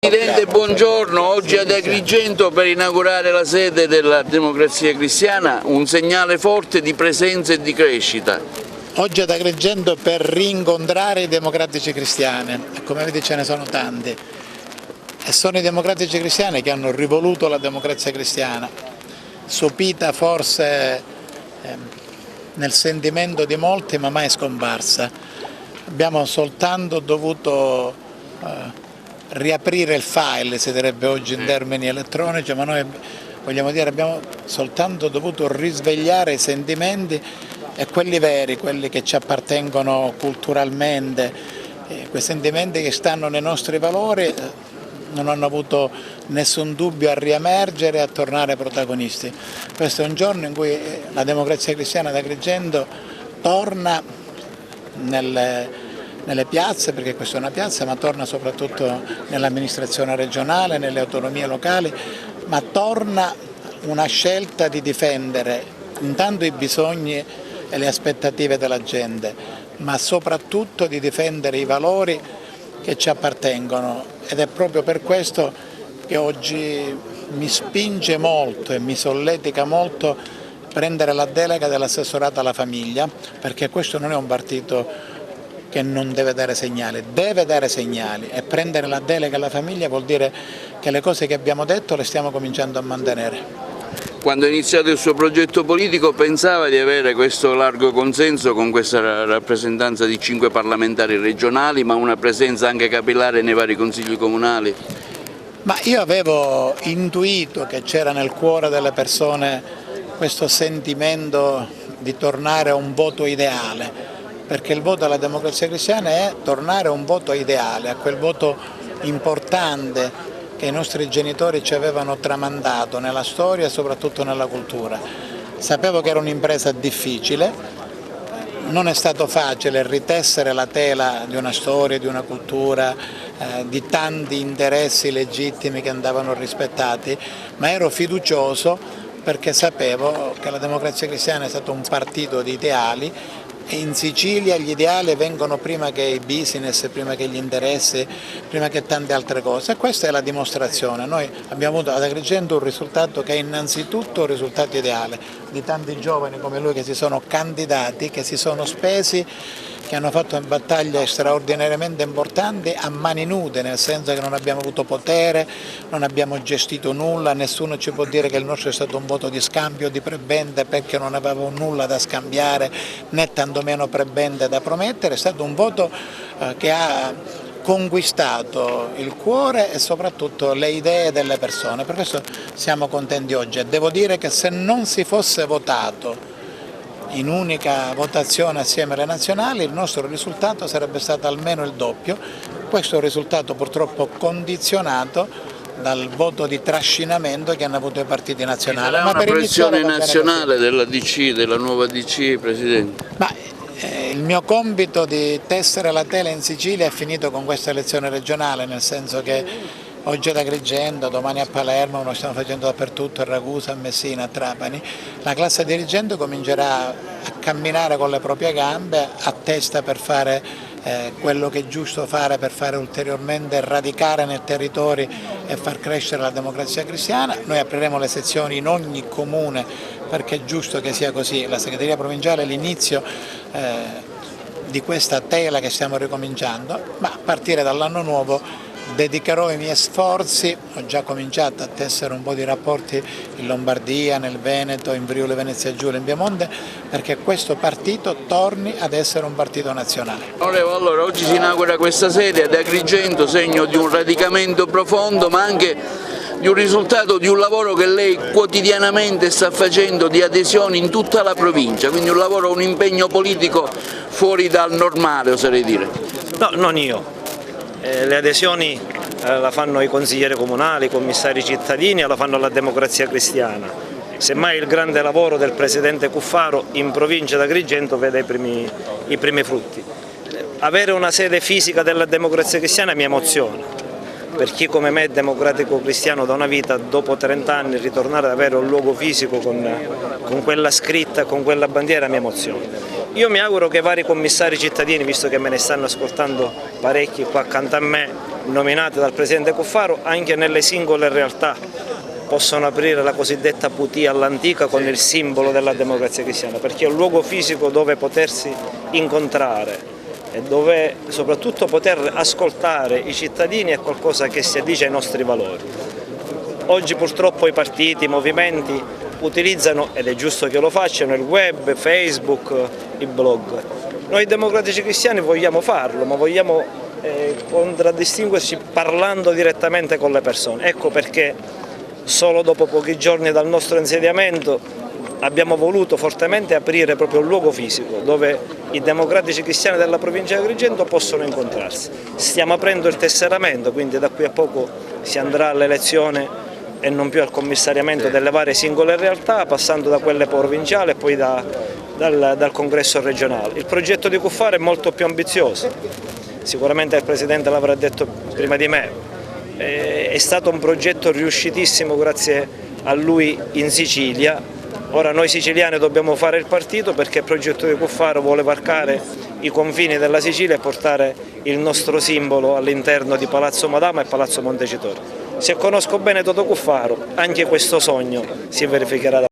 Presidente, buongiorno. Oggi ad Agrigento per inaugurare la sede della Democrazia Cristiana, un segnale forte di presenza e di crescita. Oggi ad Agrigento per rincontrare i democratici cristiani, come vedi ce ne sono tanti, e sono i democratici cristiani che hanno rivoluto la democrazia cristiana, sopita forse nel sentimento di molti ma mai scomparsa. Abbiamo soltanto dovuto riaprire il file, si direbbe oggi in termini elettronici, ma noi vogliamo dire abbiamo soltanto dovuto risvegliare i sentimenti e quelli veri, quelli che ci appartengono culturalmente, quei sentimenti che stanno nei nostri valori non hanno avuto nessun dubbio a riemergere e a tornare protagonisti. Questo è un giorno in cui la democrazia cristiana ad Agrigento torna nelle piazze, perché questa è una piazza, ma torna soprattutto nell'amministrazione regionale, nelle autonomie locali, ma torna una scelta di difendere intanto i bisogni e le aspettative della gente, ma soprattutto di difendere i valori che ci appartengono, ed è proprio per questo che oggi mi spinge molto e mi solletica molto prendere la delega dell'assessorato alla famiglia, perché questo non è un partito che non deve dare segnali, deve dare segnali, e prendere la delega alla famiglia vuol dire che le cose che abbiamo detto le stiamo cominciando a mantenere. Quando ha iniziato il suo progetto politico pensava di avere questo largo consenso con questa rappresentanza di 5 parlamentari regionali, ma una presenza anche capillare nei vari consigli comunali? Ma io avevo intuito che c'era nel cuore delle persone questo sentimento di tornare a un voto ideale, perché il voto alla democrazia cristiana è tornare a un voto ideale, a quel voto importante che i nostri genitori ci avevano tramandato nella storia e soprattutto nella cultura. Sapevo che era un'impresa difficile, non è stato facile ritessere la tela di una storia, di una cultura, di tanti interessi legittimi che andavano rispettati, ma ero fiducioso perché sapevo che la democrazia cristiana è stato un partito di ideali. E in Sicilia gli ideali vengono prima che i business, prima che gli interessi, prima che tante altre cose, e questa è la dimostrazione. Noi abbiamo avuto ad Agrigento un risultato che è innanzitutto un risultato ideale, di tanti giovani come lui che si sono candidati, che si sono spesi, che hanno fatto battaglie straordinariamente importanti a mani nude, nel senso che non abbiamo avuto potere, non abbiamo gestito nulla, nessuno ci può dire che il nostro è stato un voto di scambio, di prebende, perché non avevo nulla da scambiare né tantomeno prebende da promettere. È stato un voto che ha conquistato il cuore e soprattutto le idee delle persone, per questo siamo contenti oggi. E devo dire che se non si fosse votato in unica votazione assieme alle nazionali, il nostro risultato sarebbe stato almeno il doppio. Questo è un risultato purtroppo condizionato dal voto di trascinamento che hanno avuto i partiti nazionali. Ma per una pressione nazionale della DC, della nuova DC, Presidente? Il mio compito di tessere la tela in Sicilia è finito con questa elezione regionale, nel senso che oggi ad Agrigento, domani a Palermo, lo stiamo facendo dappertutto, a Ragusa, a Messina, a Trapani. La classe dirigente comincerà a camminare con le proprie gambe a testa per fare quello che è giusto fare, per fare ulteriormente radicare nei territori e far crescere la democrazia cristiana. Noi apriremo le sezioni in ogni comune perché è giusto che sia così. La segreteria provinciale è l'inizio di questa tela che stiamo ricominciando, ma a partire dall'anno nuovo dedicherò i miei sforzi, ho già cominciato a tessere un po' di rapporti in Lombardia, nel Veneto, in Friuli Venezia Giulia, in Piemonte, perché questo partito torni ad essere un partito nazionale. Allora, oggi si inaugura questa sede ad Agrigento, segno di un radicamento profondo, ma anche di un risultato di un lavoro che lei quotidianamente sta facendo di adesioni in tutta la provincia, quindi un lavoro, un impegno politico fuori dal normale, oserei dire. No, non io. Le adesioni la fanno i consiglieri comunali, i commissari cittadini, e la fanno la democrazia cristiana. Semmai il grande lavoro del presidente Cuffaro in provincia d'Agrigento vede i primi frutti. Avere una sede fisica della democrazia cristiana mi emoziona. Per chi come me è democratico cristiano da una vita, dopo 30 anni ritornare ad avere un luogo fisico con quella scritta, con quella bandiera mi emoziona. Io mi auguro che i vari commissari cittadini, visto che me ne stanno ascoltando parecchi qua accanto a me, nominate dal Presidente Cuffaro anche nelle singole realtà possono aprire la cosiddetta putia all'antica con il simbolo della Democrazia Cristiana, perché è un luogo fisico dove potersi incontrare e dove soprattutto poter ascoltare i cittadini è qualcosa che si addice ai nostri valori. Oggi purtroppo i partiti, i movimenti utilizzano, ed è giusto che lo facciano, il web, Facebook, i blog. Noi democratici cristiani vogliamo farlo, ma vogliamo contraddistinguerci parlando direttamente con le persone. Ecco perché solo dopo pochi giorni dal nostro insediamento abbiamo voluto fortemente aprire proprio un luogo fisico dove i democratici cristiani della provincia di Agrigento possono incontrarsi. Stiamo aprendo il tesseramento, quindi da qui a poco si andrà all'elezione e non più al commissariamento delle varie singole realtà, passando da quelle provinciali e poi dal congresso regionale. Il progetto di Cuffaro è molto più ambizioso, sicuramente il Presidente l'avrà detto prima di me, è stato un progetto riuscitissimo grazie a lui in Sicilia. Ora noi siciliani dobbiamo fare il partito perché il progetto di Cuffaro vuole varcare i confini della Sicilia e portare il nostro simbolo all'interno di Palazzo Madama e Palazzo Montecitorio. Se conosco bene Toto Cuffaro, anche questo sogno si verificherà.